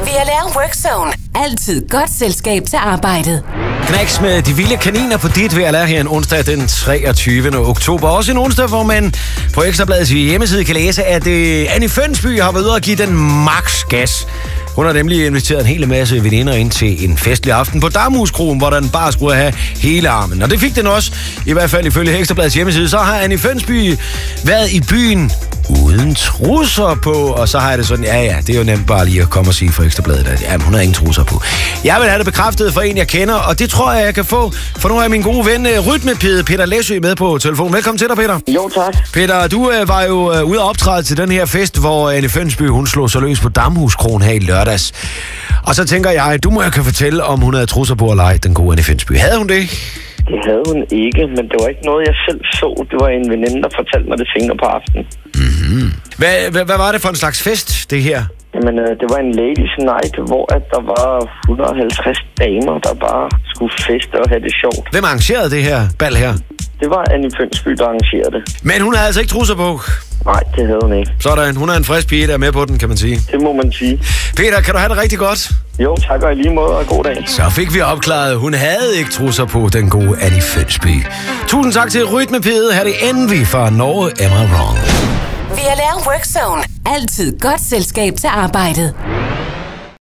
Vi har lavet Workzone. Altid godt selskab til arbejdet. Knacks med De Vilde Kaniner på dit VLR her en onsdag den 23. oktober. Også en onsdag, hvor man på Ekstrabladets hjemmeside kan læse, at Annie Fønsby har været ude og give den max gas. Hun har nemlig inviteret en hel masse veninder ind til en festlig aften på Damhuskroen, hvor den bare skulle have hele armen. Og det fik den også, i hvert fald ifølge Ekstrabladets hjemmeside. Så har Annie Fønsby været i byen uden trusser på, og så har jeg det sådan, ja, det er jo nemt bare lige at komme og sige for Ekstrabladet, at ja, hun har ingen trusser på. Jeg vil have det bekræftet for en, jeg kender, og det tror jeg kan få, for nu er min gode ven rytmepede Peter Læsø med på telefonen. Velkommen til dig, Peter. Jo, tak. Peter, du var jo ude at optræde til den her fest, hvor Annie Fønsby, hun slog sig løs på Damhuskroen her i lørdags. Og så tænker jeg, du må jo kan fortælle, om hun havde trusser på eller ej, den gode Annie Fønsby. Havde hun det? Det havde hun ikke, men det var ikke noget, jeg selv så. Det var en veninde, der fortalte mig det senere på aftenen. Mm-hmm. Hvad var det for en slags fest, det her? Jamen, det var en ladies night, hvor at der var 150 damer, der bare skulle feste og have det sjovt. Hvem arrangerede det her bal her? Det var Annie Fønsby, der arrangerede det. Men hun havde altså ikke trusser på? Nej, det havde hun ikke. Sådan, hun er en frisk pige, der er med på den, kan man sige. Det må man sige. Peter, kan du have det rigtig godt? Jo, tak og i lige måde, og god dag. Så fik vi opklaret, hun havde ikke trusser på, den gode Annie Fønsby. Tusind tak til rytmepede. Her er det Envy fra Norge, Am I Wrong? Vi har lavet Workzone. Altid godt selskab til arbejdet.